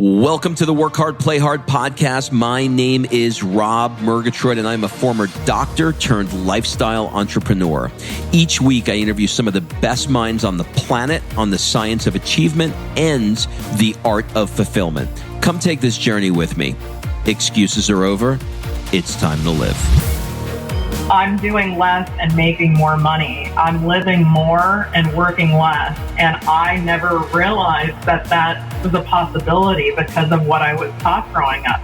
Welcome to the Work Hard, Play Hard podcast. My name is Rob Murgatroyd, and I'm a former doctor turned lifestyle entrepreneur. Each week, I interview some of the best minds on the planet on the science of achievement and the art of fulfillment. Come take this journey with me. Excuses are over. It's time to live. I'm doing less and making more money. I'm living more and working less. And I never realized that that was a possibility because of what I was taught growing up.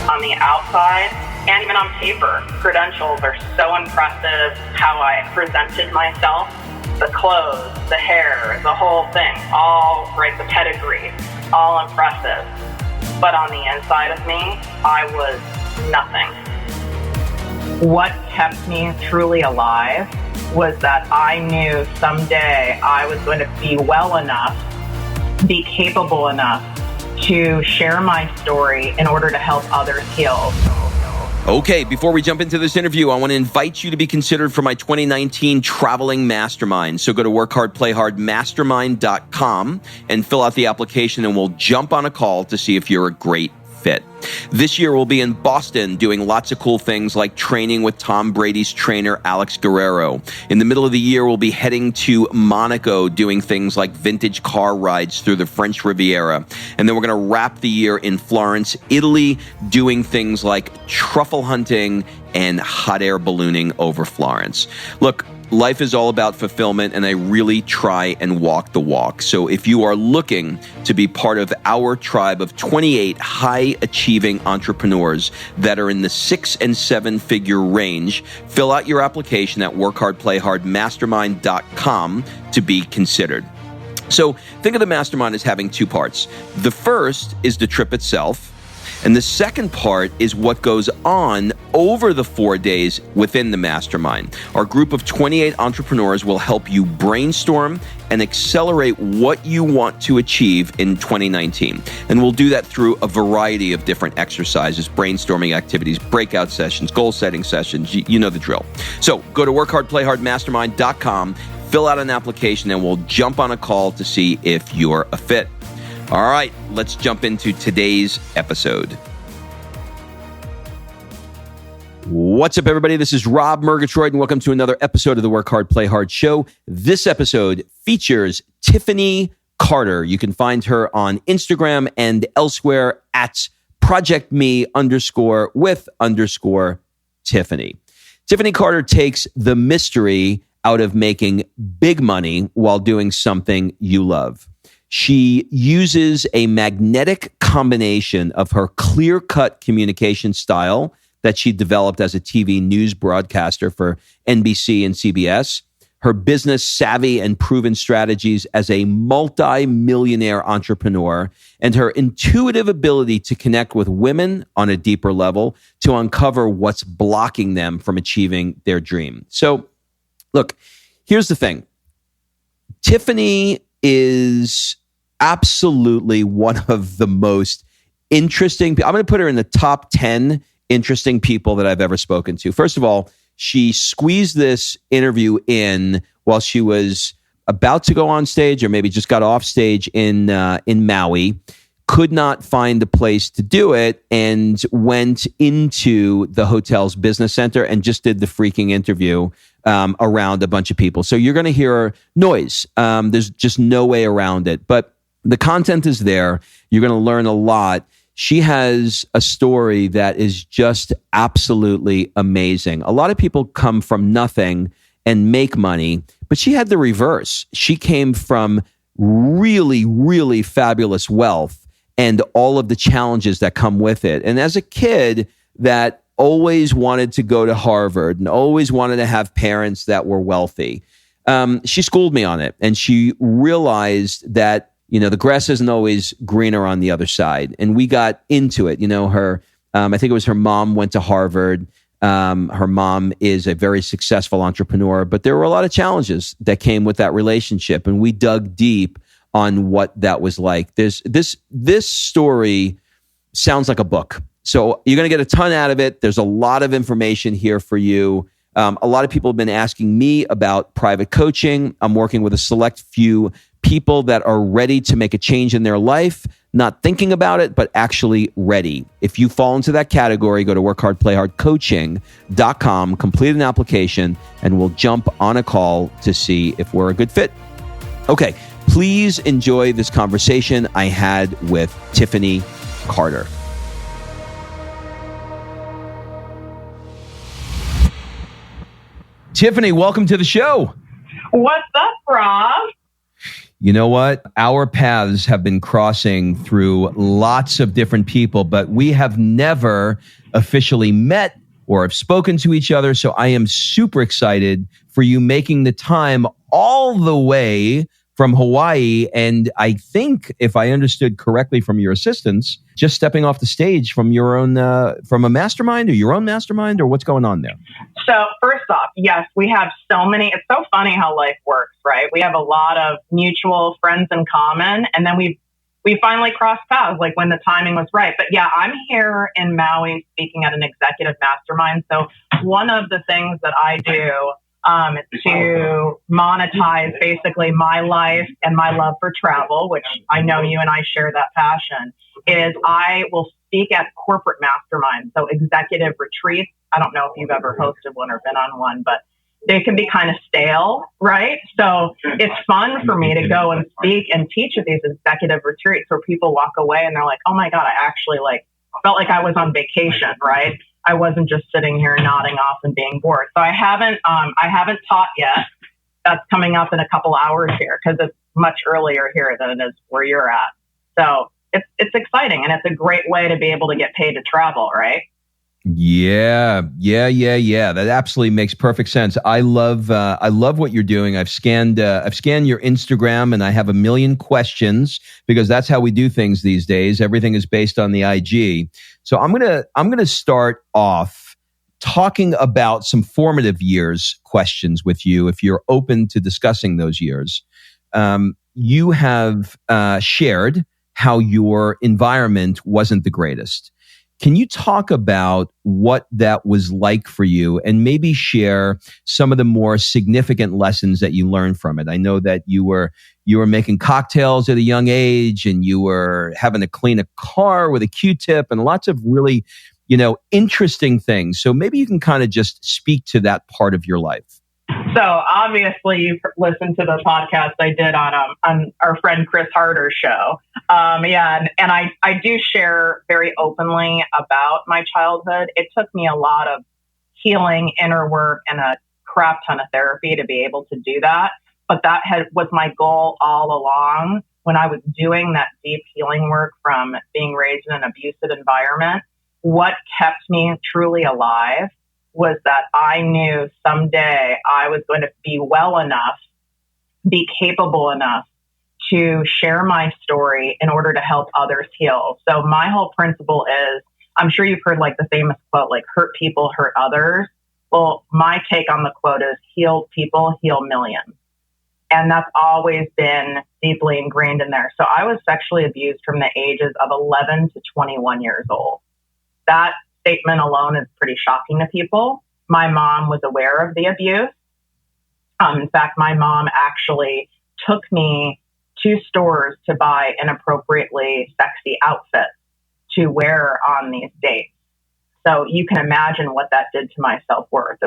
On the outside and even on paper, credentials are so impressive. How I presented myself, the clothes, the hair, the whole thing, all right, the pedigree, all impressive. But on the inside of me, I was nothing. What kept me truly alive was that I knew someday I was going to be well enough, be capable enough to share my story in order to help others heal. Okay, before we jump into this interview, I want to invite you to be considered for my 2019 traveling mastermind. So go to workhardplayhardmastermind.com and fill out the application, and we'll jump on a call to see if you're a great fit. This year, we'll be in Boston doing lots of cool things like training with Tom Brady's trainer, Alex Guerrero. In the middle of the year, we'll be heading to Monaco doing things like vintage car rides through the French Riviera. And then we're going to wrap the year in Florence, Italy, doing things like truffle hunting and hot air ballooning over Florence. Look, life is all about fulfillment, and I really try and walk the walk. So if you are looking to be part of our tribe of 28 high-achieving entrepreneurs that are in the 6- and 7-figure range, fill out your application at workhardplayhardmastermind.com to be considered. So think of the mastermind as having two parts. The first is the trip itself, and the second part is what goes on over the 4 days within the mastermind. Our group of 28 entrepreneurs will help you brainstorm and accelerate what you want to achieve in 2019. And we'll do that through a variety of different exercises, brainstorming activities, breakout sessions, goal-setting sessions. You know the drill. So go to workhardplayhardmastermind.com, fill out an application, and we'll jump on a call to see if you're a fit. All right, let's jump into today's episode. What's up, everybody? This is Rob Murgatroyd, and welcome to another episode of the Work Hard, Play Hard show. This episode features Tiffany Carter. You can find her on Instagram and elsewhere at projectme_with_Tiffany. Tiffany Carter takes the mystery out of making big money while doing something you love. She uses a magnetic combination of her clear-cut communication style that she developed as a TV news broadcaster for NBC and CBS, her business savvy and proven strategies as a multimillionaire entrepreneur, and her intuitive ability to connect with women on a deeper level to uncover what's blocking them from achieving their dream. So, look, here's the thing. Tiffany is absolutely one of the most interesting. I'm going to put her in the top 10 interesting people that I've ever spoken to. First of all, she squeezed this interview in while she was about to go on stage, or maybe just got off stage in Maui, could not find a place to do it, and went into the hotel's business center and just did the freaking interview around a bunch of people. So you're going to hear noise. There's just no way around it. But the content is there. You're going to learn a lot. She has a story that is just absolutely amazing. A lot of people come from nothing and make money, but she had the reverse. She came from really, really fabulous wealth and all of the challenges that come with it. And as a kid that always wanted to go to Harvard and always wanted to have parents that were wealthy, she schooled me on it. And she realized that, you know, the grass isn't always greener on the other side. And we got into it. You know, I think it was her mom went to Harvard. Her mom is a very successful entrepreneur, but there were a lot of challenges that came with that relationship. And we dug deep on what that was like. This story sounds like a book. So you're going to get a ton out of it. There's a lot of information here for you. A lot of people have been asking me about private coaching. I'm working with a select few people that are ready to make a change in their life, not thinking about it, but actually ready. If you fall into that category, go to workhardplayhardcoaching.com, complete an application, and we'll jump on a call to see if we're a good fit. Okay, please enjoy this conversation I had with Tiffany Carter. Tiffany, welcome to the show. What's up, Rob? You know what? Our paths have been crossing through lots of different people, but we have never officially met or have spoken to each other. So I am super excited for you making the time all the way from Hawaii. And I think, if I understood correctly from your assistants, just stepping off the stage from your own, from a mastermind or your own mastermind, or what's going on there? So first off, yes, we have so many. It's so funny how life works, right? We have a lot of mutual friends in common, and then we finally crossed paths, like when the timing was right. But yeah, I'm here in Maui speaking at an executive mastermind. So one of the things that I do to monetize basically my life and my love for travel, which I know you and I share that passion, is I will speak at corporate masterminds, so executive retreats. I don't know if you've ever hosted one or been on one, but they can be kind of stale, right? So it's fun for me to go and speak and teach at these executive retreats where people walk away and they're like, oh my God, I actually felt like I was on vacation, right? I wasn't just sitting here nodding off and being bored. So I haven't taught yet. That's coming up in a couple hours here because it's much earlier here than it is where you're at. So it's exciting, and it's a great way to be able to get paid to travel, right? Yeah. That absolutely makes perfect sense. I love what you're doing. I've scanned your Instagram, and I have a million questions because that's how we do things these days. Everything is based on the IG. So I'm gonna start off talking about some formative years questions with you, if you're open to discussing those years. You have shared how your environment wasn't the greatest. Can you talk about what that was like for you and maybe share some of the more significant lessons that you learned from it? I know that you were making cocktails at a young age, and you were having to clean a car with a Q-tip, and lots of really, interesting things. So maybe you can kind of just speak to that part of your life. So obviously you've listened to the podcast I did on our friend Chris Harder's show. And I do share very openly about my childhood. It took me a lot of healing, inner work, and a crap ton of therapy to be able to do that. But that was my goal all along when I was doing that deep healing work from being raised in an abusive environment. What kept me truly alive was that I knew someday I was going to be well enough, be capable enough to share my story in order to help others heal. So my whole principle is, I'm sure you've heard like the famous quote, like hurt people, hurt others. Well, my take on the quote is heal people, heal millions. And that's always been deeply ingrained in there. So I was sexually abused from the ages of 11 to 21 years old. That statement alone is pretty shocking to people. My mom was aware of the abuse. In fact, my mom actually took me to stores to buy inappropriately sexy outfits to wear on these dates. So you can imagine what that did to my self-worth.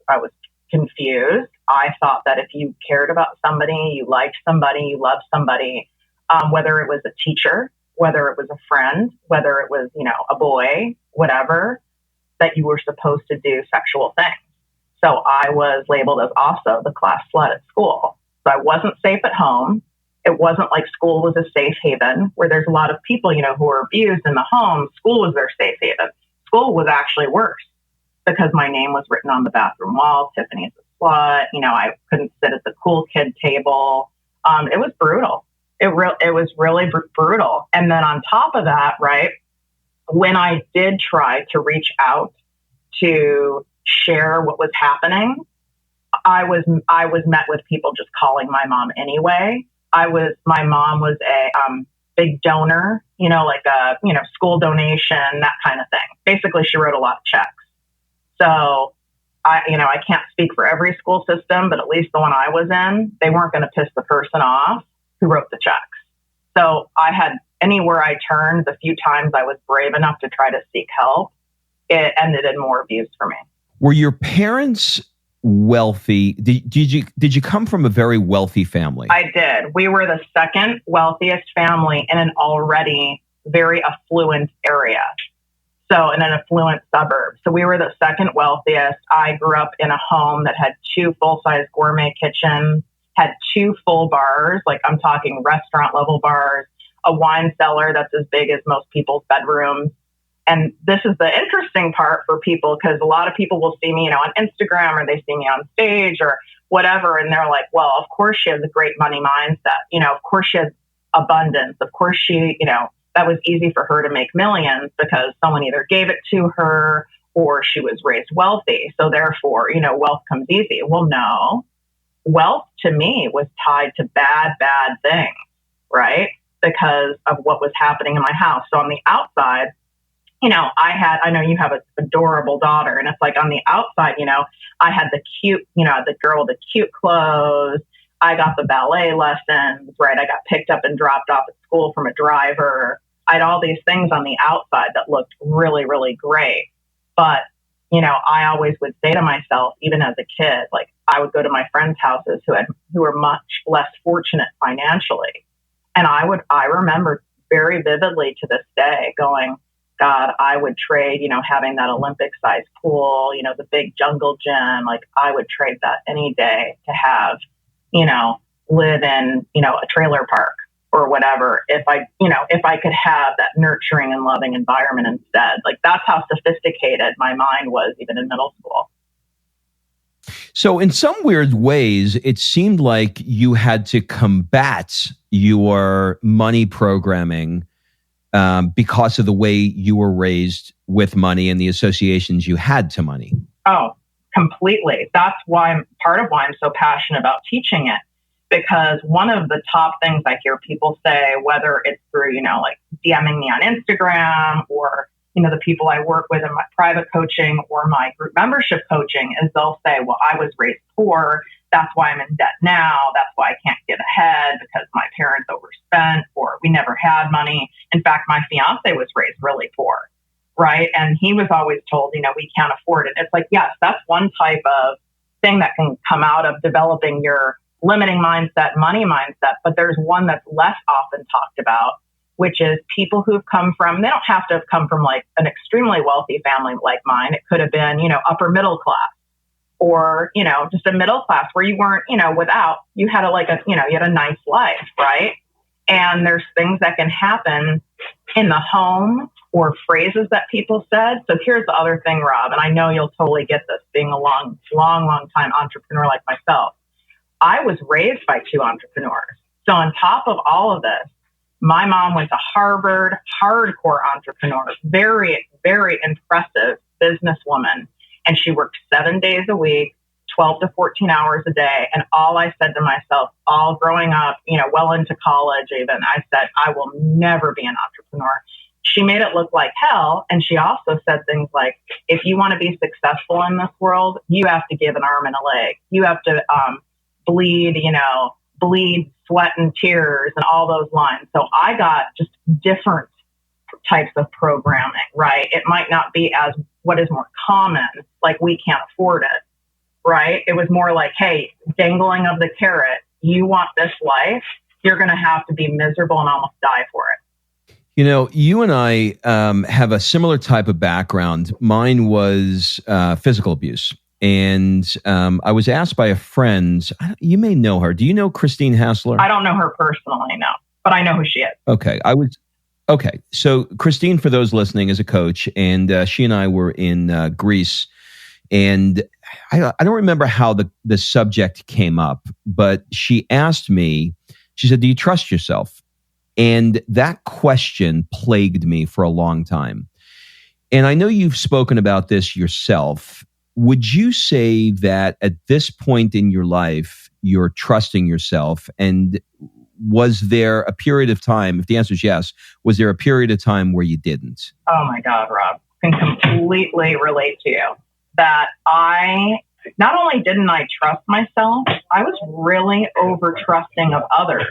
I was confused. I thought that if you cared about somebody, you liked somebody, you loved somebody, whether it was a teacher, whether it was a friend, whether it was, a boy, whatever, that you were supposed to do sexual things. So I was labeled as also the class slut at school. So I wasn't safe at home. It wasn't like school was a safe haven where there's a lot of people, who are abused in the home. School was their safe haven. School was actually worse because my name was written on the bathroom wall. Tiffany's a slut. I couldn't sit at the cool kid table. It was brutal. It was really brutal. And then on top of that, right, when I did try to reach out to share what was happening, I was met with people just calling my mom anyway. My mom was a big donor, like a school donation, that kind of thing. Basically, she wrote a lot of checks. So I can't speak for every school system, but at least the one I was in, they weren't going to piss the person off who wrote the checks. So I had anywhere I turned, the few times I was brave enough to try to seek help, it ended in more views for me. Were your parents wealthy? Did you come from a very wealthy family? I did. We were the second wealthiest family in an already very affluent area. So in an affluent suburb. So we were the second wealthiest. I grew up in a home that had 2 full-size gourmet kitchens, had 2 full bars, like I'm talking restaurant level bars, a wine cellar that's as big as most people's bedrooms. And this is the interesting part for people, because a lot of people will see me, on Instagram, or they see me on stage or whatever. And they're like, well, of course she has a great money mindset. Of course she has abundance. Of course she, that was easy for her to make millions because someone either gave it to her or she was raised wealthy. So therefore, wealth comes easy. Well, no, wealth to me was tied to bad things, right? Because of what was happening in my house. So on the outside, I know you have an adorable daughter, and it's like on the outside, I had the cute, the girl with the cute clothes. I got the ballet lessons, right? I got picked up and dropped off at school from a driver. I had all these things on the outside that looked really, really great. But, I always would say to myself, even as a kid, like I would go to my friends' houses who were much less fortunate financially. And I remember very vividly to this day going, God, I would trade, having that Olympic-sized pool, the big jungle gym. Like I would trade that any day to have, live in, a trailer park or whatever. If I could have that nurturing and loving environment instead. Like that's how sophisticated my mind was even in middle school. So in some weird ways, it seemed like you had to combat your money programming because of the way you were raised with money and the associations you had to money. Oh, completely. That's part of why I'm so passionate about teaching it. Because one of the top things I hear people say, whether it's through, like DMing me on Instagram or, the people I work with in my private coaching or my group membership coaching, is they'll say, well, I was raised poor. That's why I'm in debt now. That's why I can't get ahead because my parents overspent or we never had money. In fact, my fiance was raised really poor, right? And he was always told, we can't afford it. It's like, yes, that's one type of thing that can come out of developing your limiting mindset, money mindset. But there's one that's less often talked about, which is people who've come from, they don't have to have come from like an extremely wealthy family like mine. It could have been, upper middle class. Or, just a middle class where you weren't, you had a nice life, right? And there's things that can happen in the home or phrases that people said. So here's the other thing, Rob, and I know you'll totally get this being a long time entrepreneur like myself. I was raised by 2 entrepreneurs. So on top of all of this, my mom went to Harvard, hardcore entrepreneur, very, very impressive businesswoman. And she worked 7 days a week, 12 to 14 hours a day. And all I said to myself, all growing up, well into college even, I said, I will never be an entrepreneur. She made it look like hell. And she also said things like, if you want to be successful in this world, you have to give an arm and a leg. You have to bleed, sweat and tears and all those lines. So I got just different types of programming, right? It might not be as what is more common, like we can't afford it, right? It was more like, hey, dangling of the carrot, you want this life, you're going to have to be miserable and almost die for it. You and I have a similar type of background. Mine was physical abuse. And I was asked by a friend, you may know her. Do you know Christine Hassler? I don't know her personally, no, but I know who she is. Okay. So Christine, for those listening, is a coach, and she and I were in Greece, and I don't remember how the subject came up, but she asked me, she said, do you trust yourself? And that question plagued me for a long time. And I know you've spoken about this yourself. Would you say that at this point in your life, you're trusting yourself? And was there a period of time, if the answer is yes, was there a period of time where you didn't? Oh my God, Rob, I can completely relate to you that not only didn't I trust myself, I was really over trusting of others.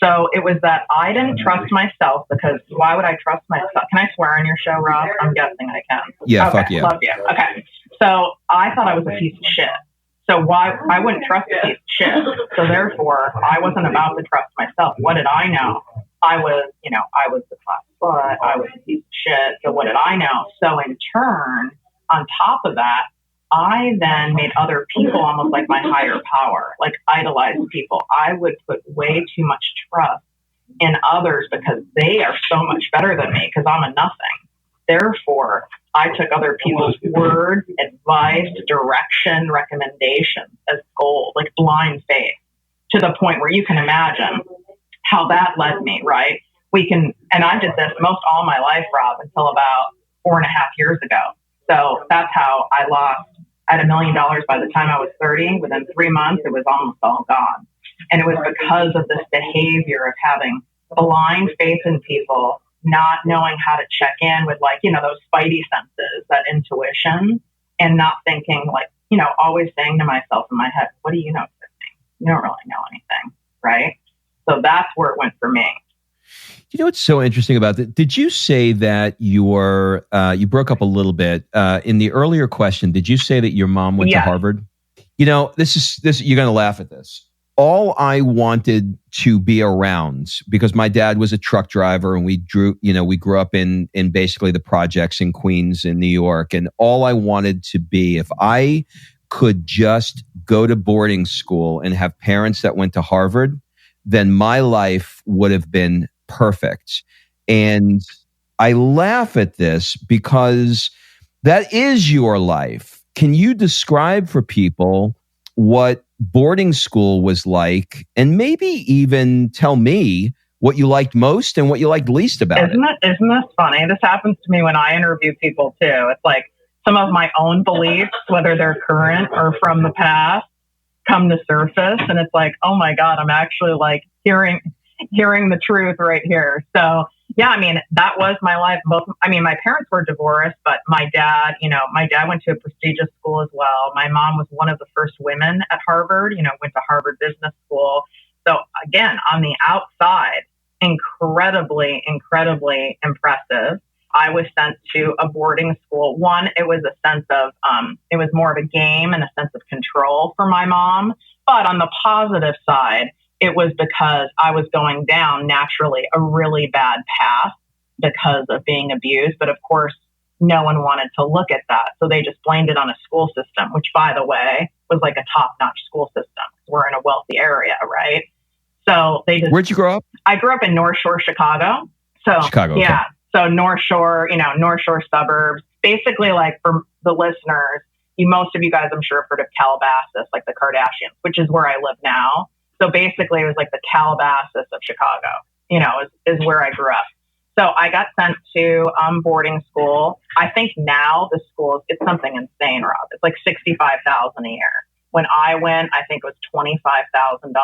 So it was that I didn't trust myself, because why would I trust myself? Can I swear on your show, Rob? I'm guessing I can. Yeah, okay, fuck yeah. Love you. Okay. So I thought I was a piece of shit. So why I wouldn't trust a piece of shit. So therefore, I wasn't about to trust myself. What did I know? I was the class slut. I was a piece of shit. So what did I know? So in turn, on top of that, I then made other people almost like my higher power, like idolized people. I would put way too much trust in others because they are so much better than me, because I'm a nothing. Therefore, I took other people's words, advice, direction, recommendations as gold, like blind faith, to the point where you can imagine how that led me, right? And I did this most all my life, Rob, until about 4.5 years ago. So that's how I had $1 million by the time I was 30. Within 3 months, it was almost all gone. And it was because of this behavior of having blind faith in people, not knowing how to check in with, like, those spidey senses, that intuition, and not thinking, like, always saying to myself in my head, what do you know, Tiffany? You don't really know anything, right? So that's where it went for me. You know what's so interesting about that? Did you say that you broke up a little bit in the earlier question? Did you say that your mom went to Harvard? This you're going to laugh at this. All I wanted to be around, because my dad was a truck driver and we grew up in basically the projects in Queens in New York. And all I wanted to be, if I could just go to boarding school and have parents that went to Harvard, then my life would have been perfect. And I laugh at this because that is your life. Can you describe for people what boarding school was like, and maybe even tell me what you liked most and what you liked least about it? Isn't this funny? This happens to me when I interview people too. It's like some of my own beliefs, whether they're current or from the past, come to surface, and it's like, oh my God, I'm actually like hearing the truth right here. So yeah, I mean, that was my life. My parents were divorced, but my dad went to a prestigious school as well. My mom was one of the first women at Harvard, went to Harvard Business School. So again, on the outside, incredibly, incredibly impressive. I was sent to a boarding school. One, it was a sense of, it was more of a game and a sense of control for my mom. But on the positive side, it was because I was going down naturally a really bad path because of being abused. But of course, no one wanted to look at that. So they just blamed it on a school system, which, by the way, was like a top-notch school system. We're in a wealthy area, right? So they just... Where'd you grow up? I grew up in North Shore, Chicago. So Chicago, yeah. Okay. So North Shore, North Shore suburbs. Basically, like, for the listeners, most of you guys, I'm sure, have heard of Calabasas, like the Kardashians, which is where I live now. So basically, it was like the Calabasas of Chicago, is where I grew up. So I got sent to boarding school. I think now the school, it's something insane, Rob. It's like $65,000 a year. When I went, I think it was $25,000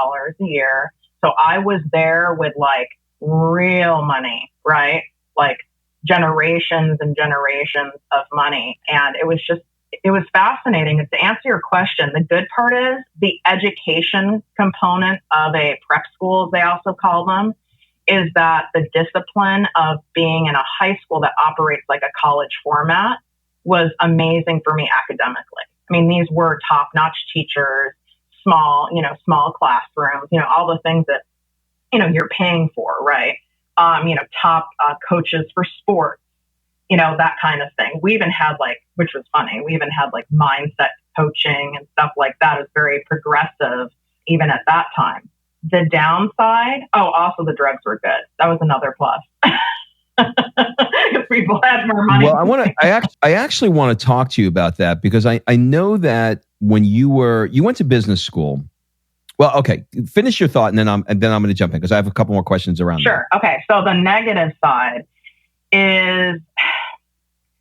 a year. So I was there with like real money, right? Like generations and generations of money. And it was fascinating. And to answer your question, the good part is the education component of a prep school, they also call them, is that the discipline of being in a high school that operates like a college format was amazing for me academically. I mean, these were top-notch teachers, small classrooms, all the things that, you're paying for, right? Top coaches for sports, that kind of thing. We even had which was funny, we even had mindset coaching and stuff like that. It was very progressive even at that time. The downside, also the drugs were good. That was another plus. If people had more money. Well, I actually want to talk to you about that, because I know that when you went to business school. Well, okay, finish your thought, and then I'm going to jump in, because I have a couple more questions around Sure. That. Okay. So the negative side is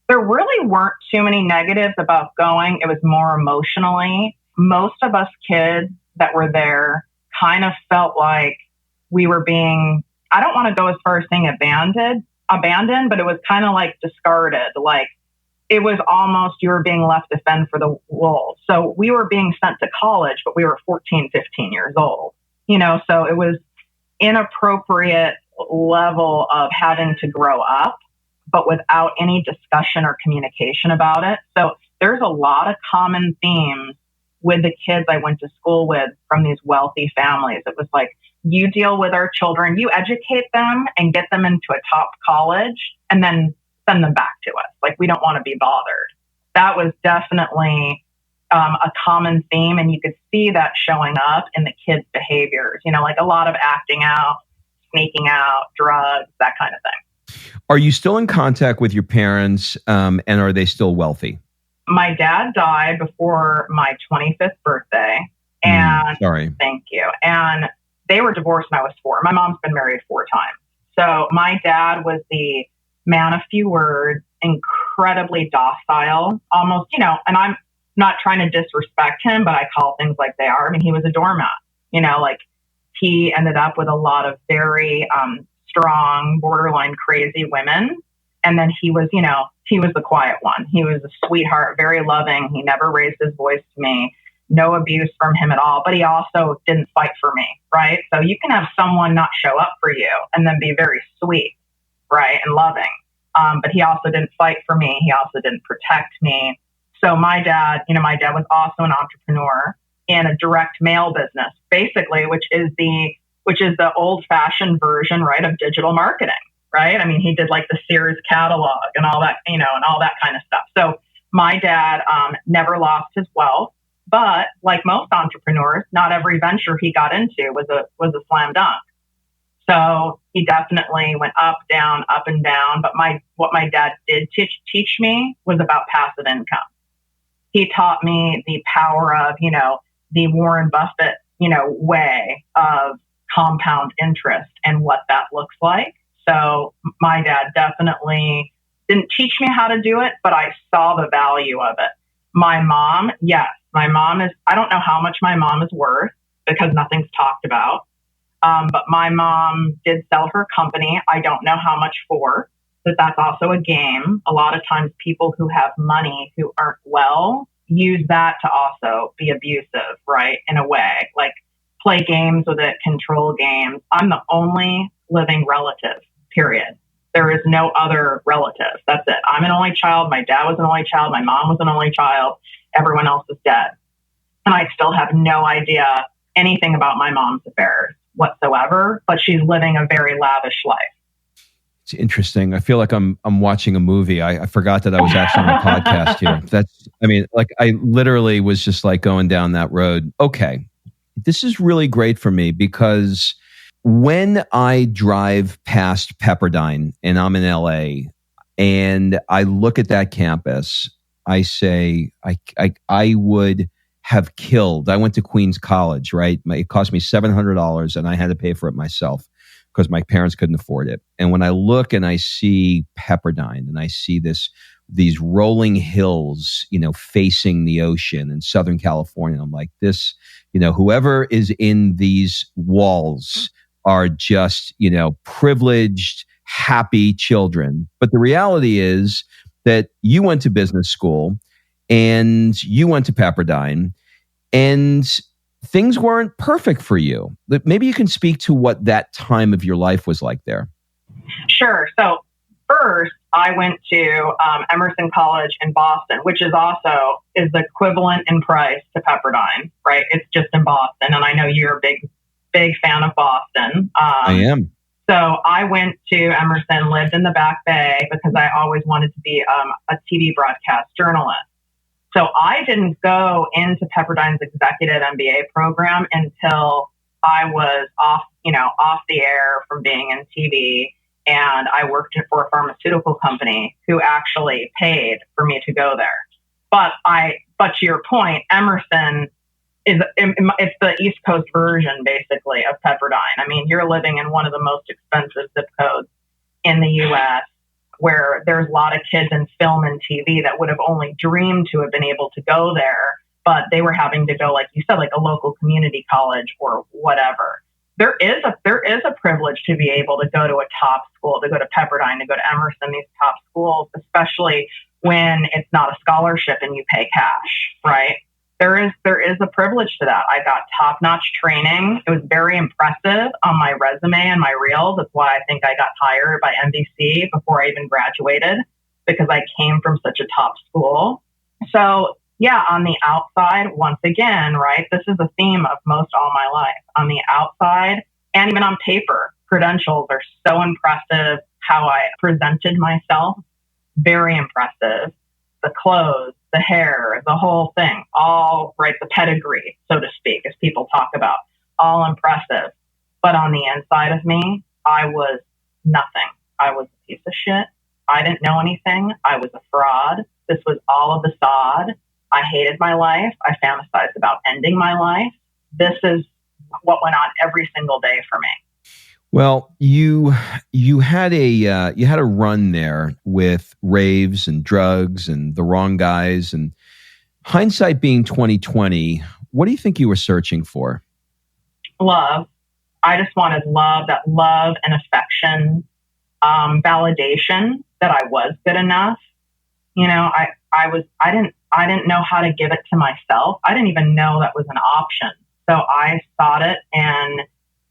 there really weren't too many negatives about going. It was more emotionally. Most of us kids that were there kind of felt like we were being, I don't want to go as far as saying abandoned, but it was kind of like discarded. Like it was almost you were being left to fend for the wolves. So we were being sent to college, but we were 14, 15 years old, so it was inappropriate level of having to grow up, but without any discussion or communication about it. So there's a lot of common themes with the kids I went to school with from these wealthy families. It was like, you deal with our children, you educate them and get them into a top college and then send them back to us. Like, we don't want to be bothered. That was definitely a common theme. And you could see that showing up in the kids' behaviors, like a lot of acting out, sneaking out, drugs, that kind of thing. Are you still in contact with your parents, and are they still wealthy? My dad died before my 25th birthday. And sorry. Thank you. And they were divorced when I was 4. My mom's been married 4 times. So my dad was the man of few words, incredibly docile, almost, and I'm not trying to disrespect him, but I call things like they are. I mean, he was a doormat, like he ended up with a lot of very strong, borderline crazy women. And then he was the quiet one. He was a sweetheart, very loving. He never raised his voice to me. No abuse from him at all, but he also didn't fight for me, right? So you can have someone not show up for you and then be very sweet, right, and loving. But he also didn't fight for me. He also didn't protect me. So my dad was also an entrepreneur in a direct mail business, basically, which is the old-fashioned version, right, of digital marketing, right? I mean, he did like the Sears catalog and all that, and all that kind of stuff. So my dad never lost his wealth. But like most entrepreneurs, not every venture he got into was a slam dunk. So he definitely went up and down. But what my dad did teach me was about passive income. He taught me the power of, the Warren Buffett, way of compound interest and what that looks like. So my dad definitely didn't teach me how to do it, but I saw the value of it. My mom, yes. I don't know how much my mom is worth because nothing's talked about. But my mom did sell her company. I don't know how much for, but that's also a game. A lot of times people who have money who aren't well use that to also be abusive, right? In a way, like play games with it, control games. I'm the only living relative, period. There is no other relative. That's it. I'm an only child. My dad was an only child. My mom was an only child. Everyone else is dead. And I still have no idea anything about my mom's affairs whatsoever, but she's living a very lavish life. It's interesting. I feel like I'm watching a movie. I forgot that I was actually on a podcast here. I literally was just like going down that road. Okay. This is really great for me because when I drive past Pepperdine and I'm in LA and I look at that campus, I say, I would have killed. I went to Queens College, right? It cost me $700 and I had to pay for it myself because my parents couldn't afford it. And when I look and I see Pepperdine and I see these rolling hills, facing the ocean in Southern California, I'm like, this, whoever is in these walls are just, privileged, happy children. But the reality is that you went to business school and you went to Pepperdine and things weren't perfect for you. Maybe you can speak to what that time of your life was like there. Sure. So first, I went to Emerson College in Boston, which is the equivalent in price to Pepperdine, right? It's just in Boston. And I know you're a big fan of Boston. I am. So I went to Emerson, lived in the Back Bay because I always wanted to be a TV broadcast journalist. So I didn't go into Pepperdine's executive MBA program until I was off the air from being in TV. And I worked for a pharmaceutical company who actually paid for me to go there. But to your point, Emerson it's the East Coast version, basically, of Pepperdine. I mean, you're living in one of the most expensive zip codes in the U.S., where there's a lot of kids in film and TV that would have only dreamed to have been able to go there, but they were having to go, like you said, like a local community college or whatever. There is a privilege to be able to go to a top school, to go to Pepperdine, to go to Emerson, these top schools, especially when it's not a scholarship and you pay cash, right? there is a privilege to that. I got top-notch training. It was very impressive on my resume and my reels. That's why I think I got hired by NBC before I even graduated, because I came from such a top school. So yeah, on the outside, once again, right, this is a theme of most all my life. On the outside, and even on paper, credentials are so impressive. How I presented myself, very impressive. The clothes, the hair, the whole thing, all right, the pedigree, so to speak, as people talk about, all impressive. But on the inside of me, I was nothing. I was a piece of shit. I didn't know anything. I was a fraud. This was all a facade. I hated my life. I fantasized about ending my life. This is what went on every single day for me. Well, you had a run there with raves and drugs and the wrong guys, and hindsight being 2020, what do you think you were searching for? Love. I just wanted love, that love and affection, validation that I was good enough. You know, I didn't know how to give it to myself. I didn't even know that was an option. So I sought it and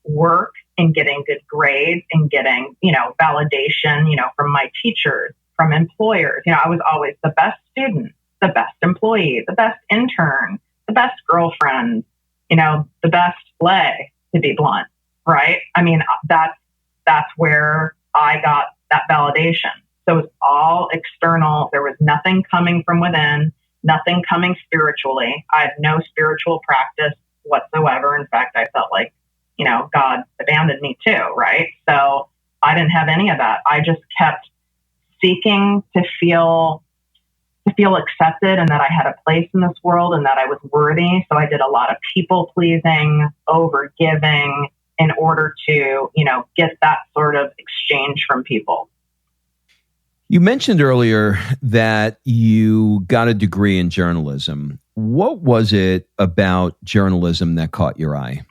work and getting good grades and getting, validation, from my teachers, from employers. I was always the best student, the best employee, the best intern, the best girlfriend, the best play, to be blunt, right? I mean, that's where I got that validation. So it's all external. There was nothing coming from within, nothing coming spiritually. I had no spiritual practice whatsoever. In fact, I felt like, God abandoned me too, right? So I didn't have any of that. I just kept seeking to feel accepted and that I had a place in this world and that I was worthy. So I did a lot of people pleasing, over giving in order to, get that sort of exchange from people. You mentioned earlier that you got a degree in journalism. What was it about journalism that caught your eye?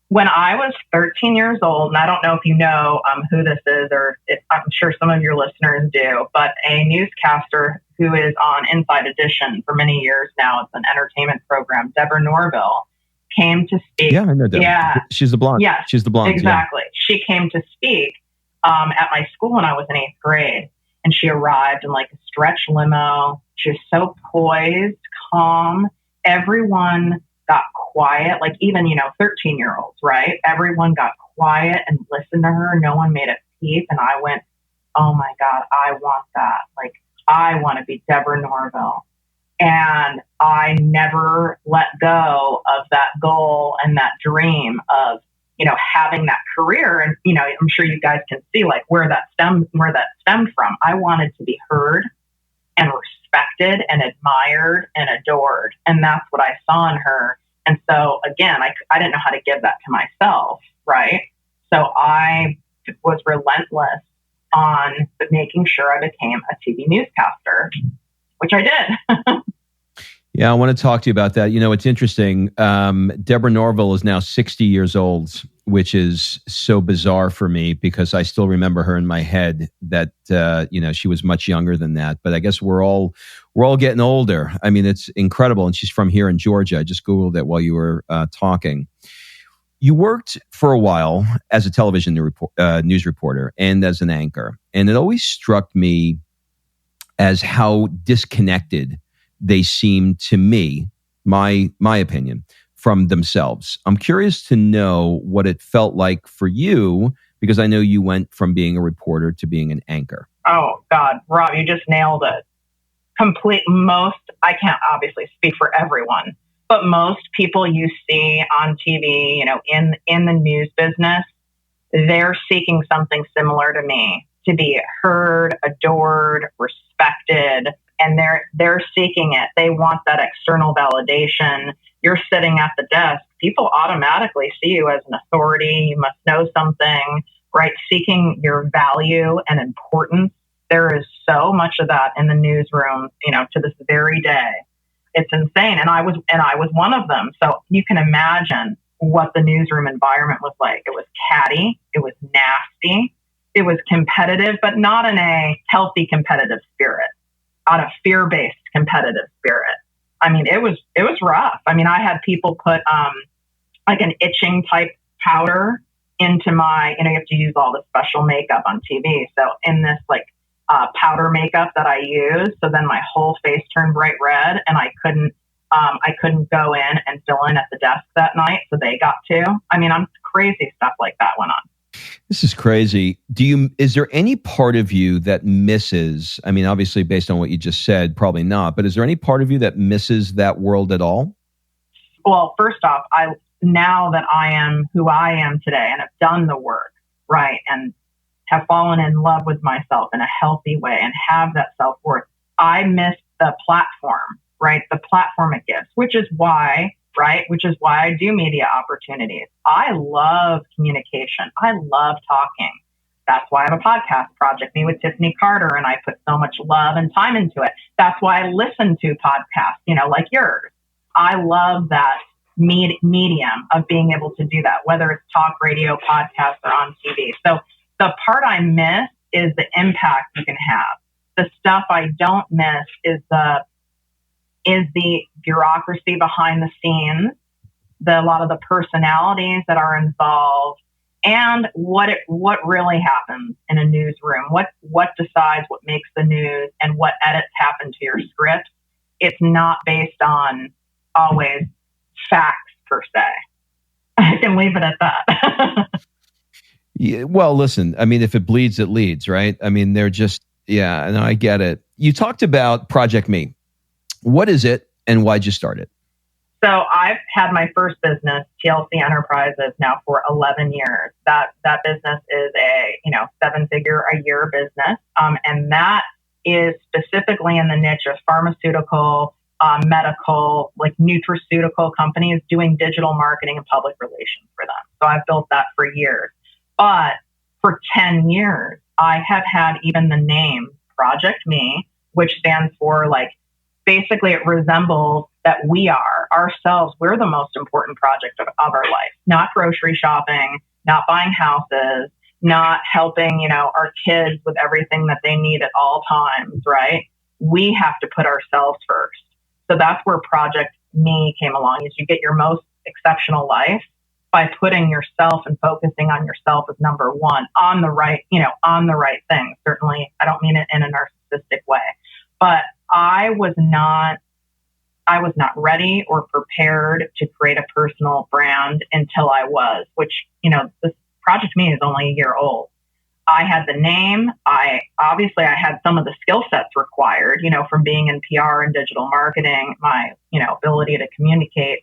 When I was 13 years old, and I don't know if you know who this is, or I'm sure some of your listeners do, but a newscaster who is on Inside Edition for many years now, it's an entertainment program, Deborah Norville, came to speak. Yeah, I know Deborah. Yeah. She's the blonde. Yeah, she's the blonde. Exactly. Yeah. She came to speak at my school when I was in 8th grade, and she arrived in like a stretch limo. She was so poised, calm. Everyone got quiet, like even, 13-year-olds, right? Everyone got quiet and listened to her. No one made a peep. And I went, oh my God, I want that. Like, I want to be Deborah Norville. And I never let go of that goal and that dream of, having that career. And, I'm sure you guys can see like where that stemmed from. I wanted to be heard and respected and admired and adored. And that's what I saw in her. And so again, I didn't know how to give that to myself, right? So I was relentless on making sure I became a TV newscaster, which I did. Yeah, I want to talk to you about that. It's interesting. Deborah Norville is now 60 years old, which is so bizarre for me because I still remember her in my head that, she was much younger than that. But I guess we're all getting older. I mean, it's incredible. And she's from here in Georgia. I just Googled it while you were talking. You worked for a while as a television news reporter and as an anchor. And it always struck me as how disconnected they seem to me, my opinion, from themselves. I'm curious to know what it felt like for you, because I know you went from being a reporter to being an anchor. Oh God, Rob, you just nailed it. I can't obviously speak for everyone, but most people you see on TV, in the news business, they're seeking something similar to me, to be heard, adored, respected. And they're seeking it. They want that external validation. You're sitting at the desk. People automatically see you as an authority. You must know something, right? Seeking your value and importance. There is so much of that in the newsroom, to this very day. It's insane. And I was one of them. So you can imagine what the newsroom environment was like. It was catty. It was nasty. It was competitive, but not in a healthy competitive spirit. On a fear-based competitive spirit. I mean, it was rough. I mean, I had people put like an itching type powder into my, you have to use all the special makeup on TV. So in this like powder makeup that I use, so then my whole face turned bright red, and I couldn't go in and fill in at the desk that night. So they got to. I mean, crazy stuff like that went on. This is crazy. Is there any part of you that misses, I mean, obviously based on what you just said, probably not, but is there any part of you that misses that world at all? Well, first off, now that I am who I am today and have done the work, right, and have fallen in love with myself in a healthy way and have that self-worth, I miss the platform, right? The platform it gives, which is why I do media opportunities. I love communication. I love talking. That's why I have a podcast, Project Me with Tiffany Carter, and I put so much love and time into it. That's why I listen to podcasts, like yours. I love that medium of being able to do that, whether it's talk radio, podcast, or on TV. So the part I miss is the impact you can have. The stuff I don't miss is the bureaucracy behind the scenes, a lot of the personalities that are involved, and what really happens in a newsroom. What decides what makes the news and what edits happen to your script. It's not based on always facts per se. I can leave it at that. Yeah, well, listen, I mean, if it bleeds, it leads, right? I mean, they're just, yeah, no, I get it. You talked about Project Me. What is it and why'd you start it? So I've had my first business, TLC Enterprises, now for 11 years. That business is a, 7-figure a year business. And that is specifically in the niche of pharmaceutical, medical, like nutraceutical companies doing digital marketing and public relations for them. So I've built that for years. But for 10 years, I have had even the name Project Me, which stands for basically it resembles that we're the most important project of our life, not grocery shopping, not buying houses, not helping, our kids with everything that they need at all times, right? We have to put ourselves first. So that's where Project Me came along, is you get your most exceptional life by putting yourself and focusing on yourself as number one on the right thing. Certainly, I don't mean it in a narcissistic way, but I was not ready or prepared to create a personal brand until I was, which, this Project Me is only a year old. I had the name. I had some of the skill sets required, from being in PR and digital marketing, my, ability to communicate,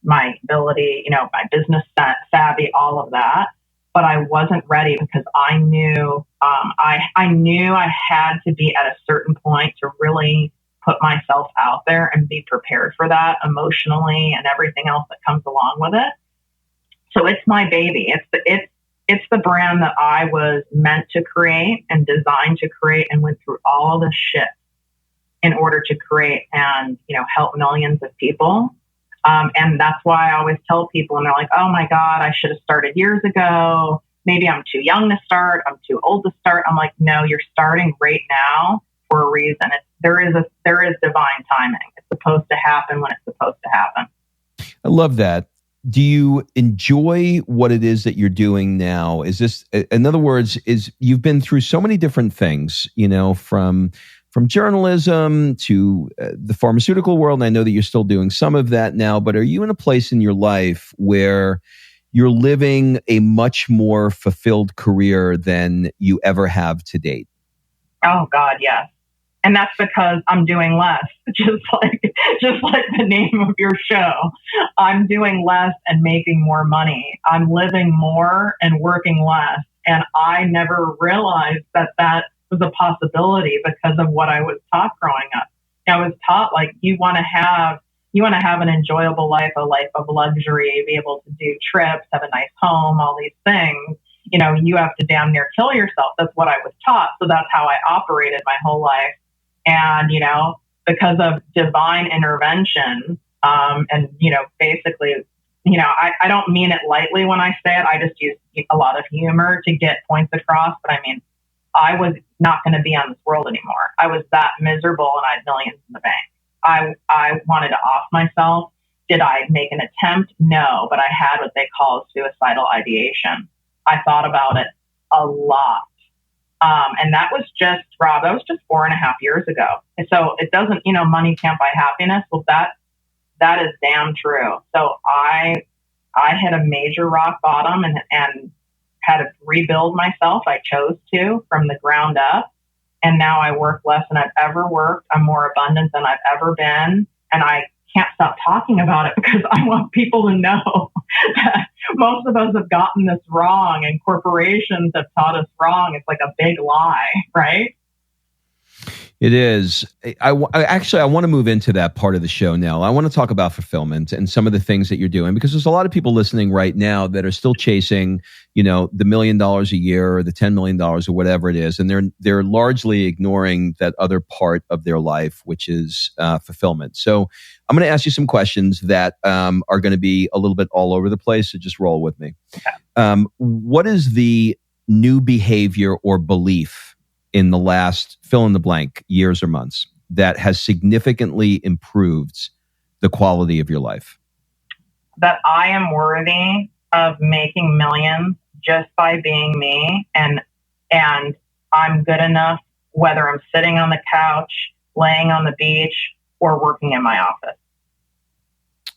my ability, my business savvy, all of that. But I wasn't ready because I knew I had to be at a certain point to really put myself out there and be prepared for that emotionally and everything else that comes along with it. So it's my baby. It's the brand that I was meant to create and designed to create and went through all the shit in order to create and, help millions of people. And that's why I always tell people, and they're like, oh my God, I should have started years ago. Maybe I'm too young to start. I'm too old to start. I'm like, no, you're starting right now for a reason. There is divine timing. It's supposed to happen when it's supposed to happen. I love that. Do you enjoy what it is that you're doing now? Is this, in other words, you've been through so many different things, from journalism to the pharmaceutical world. And I know that you're still doing some of that now, but are you in a place in your life where you're living a much more fulfilled career than you ever have to date? Oh God, yes. And that's because I'm doing less, just like the name of your show. I'm doing less and making more money. I'm living more and working less. And I never realized that was a possibility because of what I was taught growing up. I was taught you want to have an enjoyable life, a life of luxury, be able to do trips, have a nice home, all these things. You have to damn near kill yourself. That's what I was taught. So that's how I operated my whole life. And, because of divine intervention, and, basically, I don't mean it lightly when I say it. I just use a lot of humor to get points across. But I mean, I was not going to be on this world anymore. I was that miserable and I had millions in the bank. I wanted to off myself. Did I make an attempt? No, but I had what they call suicidal ideation. I thought about it a lot. And that was just, Rob, that was just 4.5 years ago. And so it doesn't, money can't buy happiness. Well, that is damn true. So I hit a major rock bottom and had to rebuild myself. I chose to from the ground up. And now I work less than I've ever worked. I'm more abundant than I've ever been. And I can't stop talking about it because I want people to know that most of us have gotten this wrong and corporations have taught us wrong. It's like a big lie, right? It is. I want to move into that part of the show now. I want to talk about fulfillment and some of the things that you're doing, because there's a lot of people listening right now that are still chasing, the $1 million a year or the $10 million or whatever it is. And they're largely ignoring that other part of their life, which is fulfillment. So I'm going to ask you some questions that are going to be a little bit all over the place. So just roll with me. Okay. What is the new behavior or belief in the last fill in the blank years or months that has significantly improved the quality of your life? That I am worthy of making millions just by being me, and I'm good enough whether I'm sitting on the couch, laying on the beach, or working in my office.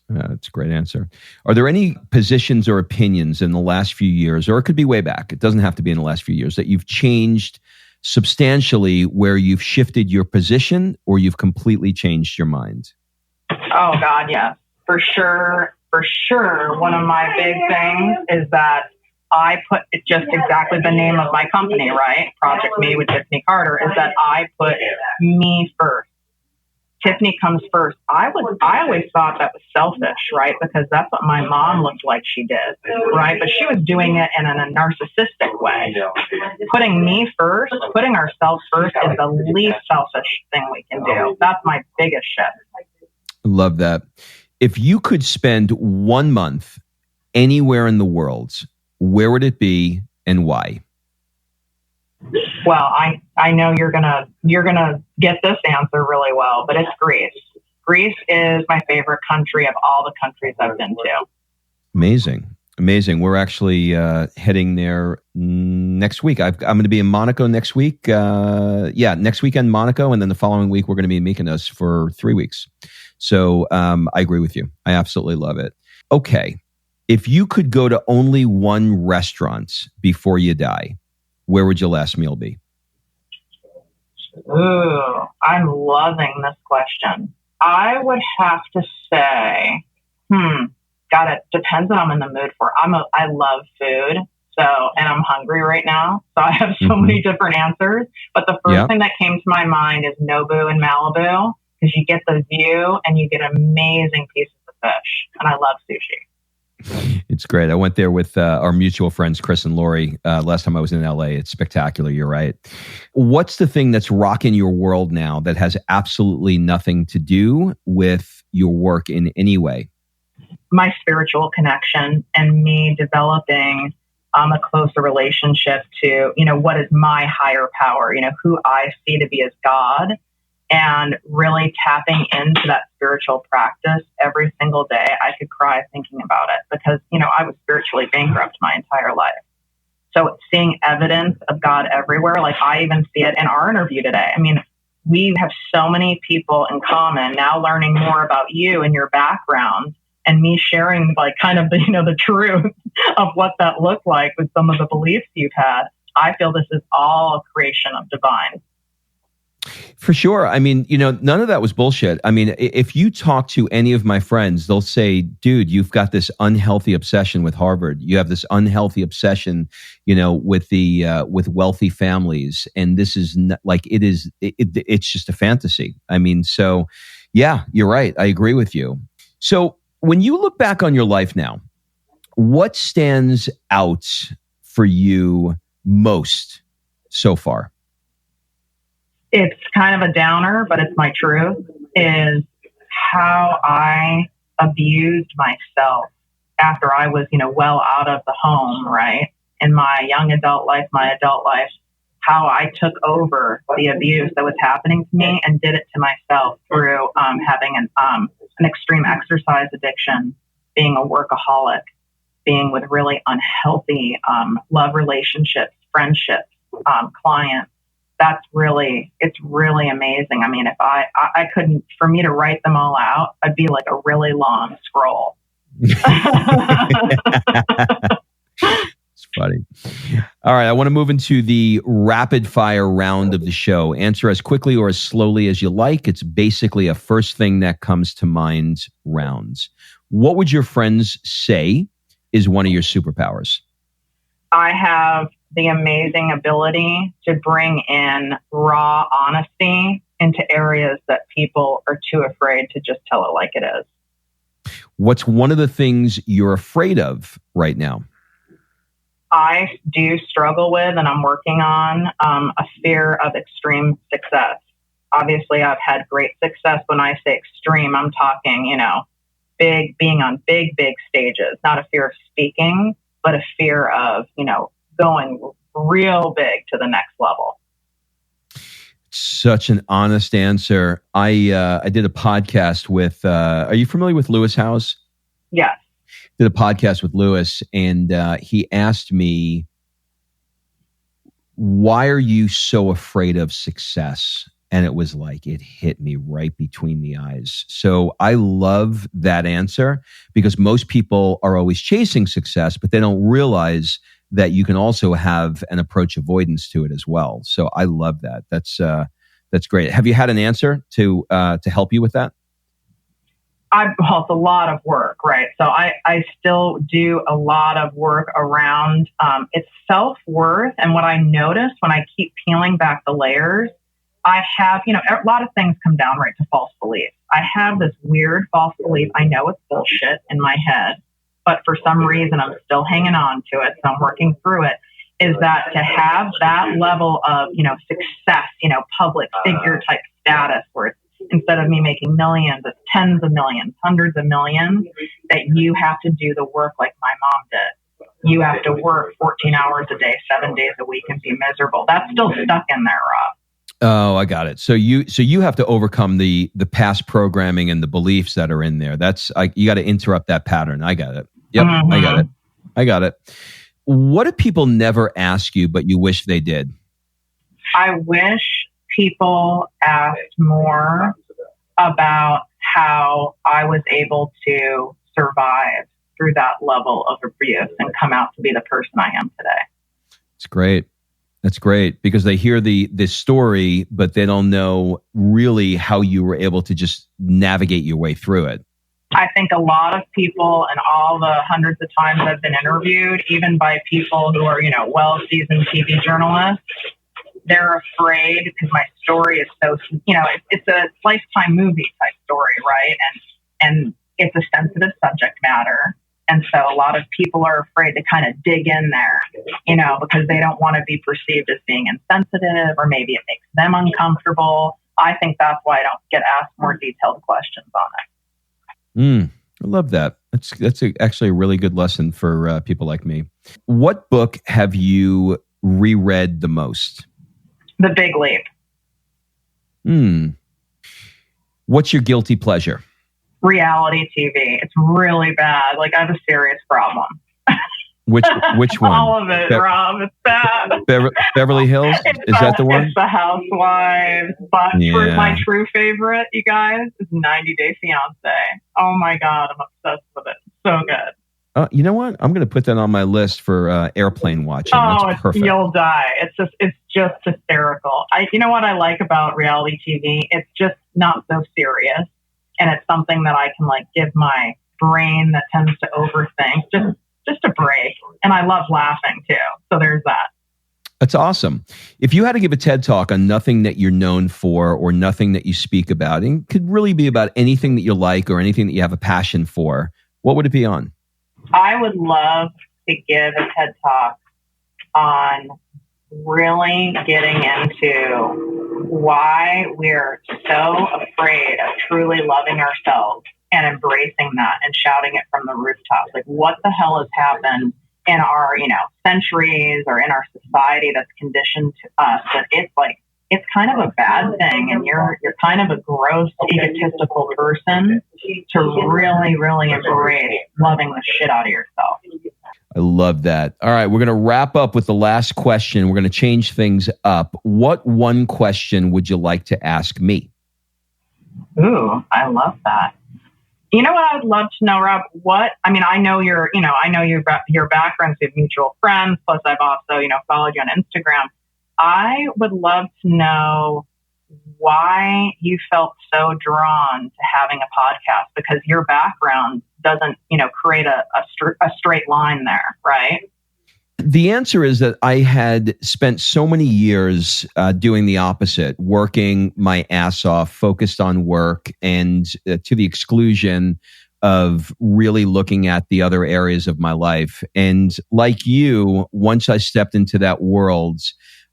That's a great answer. Are there any positions or opinions in the last few years, or it could be way back, it doesn't have to be in the last few years, that you've changed substantially, where you've shifted your position or you've completely changed your mind? Oh God, yes, for sure. For sure. One of my big things is that I put just exactly the name of my company, right? Project Me with Tiffany Carter, is that I put me first. Tiffany comes first. I always thought that was selfish, right? Because that's what my mom looked like she did, right? But she was doing it in a narcissistic way. Putting me first, putting ourselves first is the least selfish thing we can do. That's my biggest shift. Love that. If you could spend 1 month anywhere in the world, where would it be and why? Well, I know you're gonna get this answer really well, but it's Greece. Greece is my favorite country of all the countries I've been to. Amazing. We're actually heading there next week. I'm going to be in Monaco next week. Next weekend Monaco, and then the following week we're going to be in Mykonos for 3 weeks. So I agree with you. I absolutely love it. Okay, if you could go to only one restaurant before you die, where would your last meal be? Ooh, I'm loving this question. I would have to say, God, it depends what I'm in the mood for. I love food, and I'm hungry right now, so I have so many different answers. But the first thing that came to my mind is Nobu in Malibu, because you get the view and you get amazing pieces of fish, and I love sushi. It's great. I went there with our mutual friends, Chris and Lori, last time I was in LA. It's spectacular. You're right. What's the thing that's rocking your world now that has absolutely nothing to do with your work in any way? My spiritual connection and me developing a closer relationship to, what is my higher power, who I see to be as God, and really tapping into that spiritual practice every single day. I could cry thinking about it because, I was spiritually bankrupt my entire life. So seeing evidence of God everywhere, like I even see it in our interview today. I mean, we have so many people in common now, learning more about you and your background, and me sharing kind of the truth of what that looked like with some of the beliefs you've had. I feel this is all a creation of divine. For sure. I mean, none of that was bullshit. I mean, if you talk to any of my friends, they'll say, dude, you've got this unhealthy obsession with Harvard. You have this unhealthy obsession, with wealthy families. And this is it's just a fantasy. I mean, so yeah, you're right. I agree with you. So when you look back on your life now, what stands out for you most so far? It's kind of a downer, but it's my truth, is how I abused myself after I was, well out of the home, right? In my young adult life, my adult life, how I took over the abuse that was happening to me and did it to myself through having an extreme exercise addiction, being a workaholic, being with really unhealthy love relationships, friendships, clients. It's really amazing. I mean, if I couldn't, for me to write them all out, I'd be like a really long scroll. It's funny. All right. I want to move into the rapid fire round of the show. Answer as quickly or as slowly as you like. It's basically a first thing that comes to mind rounds. What would your friends say is one of your superpowers? I have the amazing ability to bring in raw honesty into areas that people are too afraid to just tell it like it is. What's one of the things you're afraid of right now? I do struggle with, and I'm working on, a fear of extreme success. Obviously, I've had great success. When I say extreme, I'm talking, big, being on big stages, not a fear of speaking, but a fear of, going real big to the next level. Such an honest answer. I did a podcast with, are you familiar with Lewis Howes? Yes. Did a podcast with Lewis, and he asked me, why are you so afraid of success? And it was like, it hit me right between the eyes. So I love that answer because most people are always chasing success, but they don't realize that you can also have an approach avoidance to it as well. So I love that. That's great. Have you had an answer to help you with that? Well, it's a lot of work, right? So I still do a lot of work around it's self-worth. And what I notice when I keep peeling back the layers, I have, a lot of things come down right to false beliefs. I have this weird false belief. I know it's bullshit in my head, but for some reason I'm still hanging on to it. So I'm working through it. Is that to have that level of, success, public figure type status where it's, instead of me making millions, it's tens of millions, hundreds of millions, that you have to do the work like my mom did. You have to work 14 hours a day, 7 days a week and be miserable. That's still stuck in there, Rob. Oh, I got it. So you have to overcome the past programming and the beliefs that are in there. You got to interrupt that pattern. I got it. Yep, mm-hmm. I got it. What do people never ask you, but you wish they did? I wish people asked more about how I was able to survive through that level of abuse and come out to be the person I am today. It's great. That's great because they hear the story, but they don't know really how you were able to just navigate your way through it. I think a lot of people and all the hundreds of times I've been interviewed, even by people who are, well-seasoned TV journalists, they're afraid because my story is so, it's a Lifetime movie type story, right? And it's a sensitive subject matter. And so a lot of people are afraid to kind of dig in there, because they don't want to be perceived as being insensitive or maybe it makes them uncomfortable. I think that's why I don't get asked more detailed questions on it. I love that. That's actually a really good lesson for people like me. What book have you reread the most? The Big Leap. What's your guilty pleasure? Reality TV. It's really bad. Like I have a serious problem. Which one? All of it, Rob. It's bad. Beverly Hills? Is that the one? It's The Housewives. But for my true favorite, you guys, is 90 Day Fiancé. Oh my God, I'm obsessed with it. So good. You know what? I'm going to put that on my list for airplane watching. That's perfect. You'll die. It's just hysterical. You know what I like about reality TV? It's just not so serious. And it's something that I can give my brain that tends to overthink just a break. And I love laughing too. So there's that. That's awesome. If you had to give a TED Talk on nothing that you're known for or nothing that you speak about, and it could really be about anything that you like or anything that you have a passion for, what would it be on? I would love to give a TED Talk on really getting into why we're so afraid of truly loving ourselves and embracing that and shouting it from the rooftops. Like, what the hell has happened in our, centuries or in our society that's conditioned to us that it's kind of a bad thing, and you're kind of a gross, egotistical person to really, really embrace loving the shit out of yourself. I love that. All right, we're going to wrap up with the last question. We're going to change things up. What one question would you like to ask me? Ooh, I love that. You know what I'd love to know, Rob? I know your background, we have mutual friends, plus I've also, followed you on Instagram. I would love to know why you felt so drawn to having a podcast, because your background doesn't, create a straight line there, right? The answer is that I had spent so many years doing the opposite, working my ass off, focused on work, and to the exclusion of really looking at the other areas of my life. And like you, once I stepped into that world,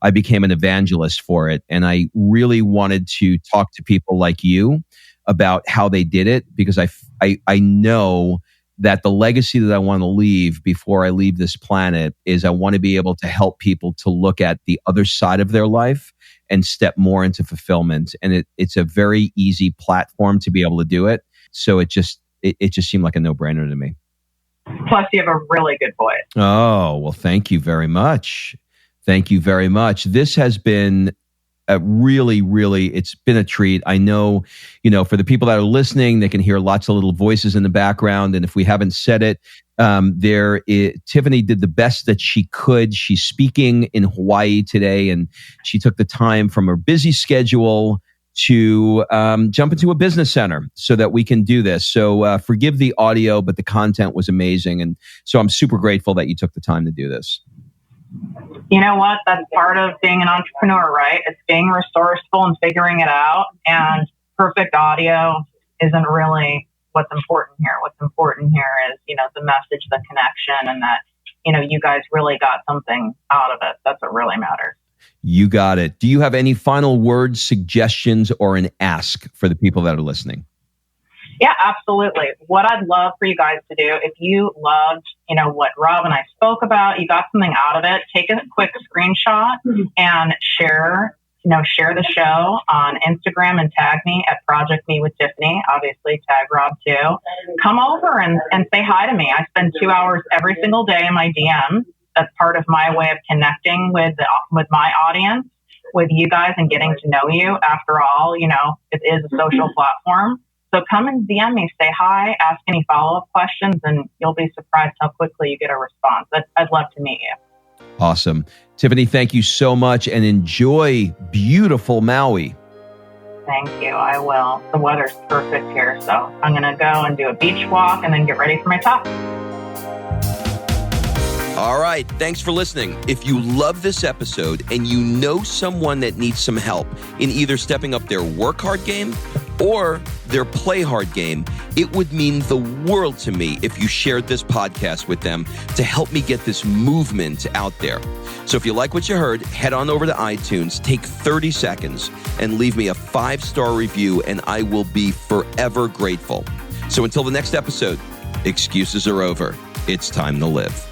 I became an evangelist for it. And I really wanted to talk to people like you about how they did it, because I know that the legacy that I want to leave before I leave this planet is I want to be able to help people to look at the other side of their life and step more into fulfillment. And it's a very easy platform to be able to do it. So it just seemed like a no-brainer to me. Plus, you have a really good voice. Oh, well, thank you very much. Thank you very much. This has been it's been a treat. I know, for the people that are listening, they can hear lots of little voices in the background. And if we haven't said it, Tiffany did the best that she could. She's speaking in Hawaii today, and she took the time from her busy schedule to jump into a business center so that we can do this. So forgive the audio, but the content was amazing. And so I'm super grateful that you took the time to do this. You know what? That's part of being an entrepreneur, right? It's being resourceful and figuring it out. And perfect audio isn't really what's important here. What's important here is, the message, the connection, and that, you guys really got something out of it. That's what really matters. You got it. Do you have any final words, suggestions, or an ask for the people that are listening? Yeah, absolutely. What I'd love for you guys to do, if you loved, what Rob and I spoke about, you got something out of it, take a quick screenshot and share the show on Instagram and tag me at Project Me with Tiffany. Obviously, tag Rob too. Come over and say hi to me. I spend 2 hours every single day in my DM. That's part of my way of connecting with my audience, with you guys, and getting to know you. After all, it is a social platform. So come and DM me, say hi, ask any follow-up questions, and you'll be surprised how quickly you get a response. I'd love to meet you. Awesome. Tiffany, thank you so much, and enjoy beautiful Maui. Thank you. I will. The weather's perfect here, so I'm going to go and do a beach walk and then get ready for my talk. All right. Thanks for listening. If you love this episode and you know someone that needs some help in either stepping up their work hard game or their play hard game, it would mean the world to me if you shared this podcast with them to help me get this movement out there. So if you like what you heard, head on over to iTunes, take 30 seconds and leave me a 5-star review, and I will be forever grateful. So until the next episode, excuses are over. It's time to live.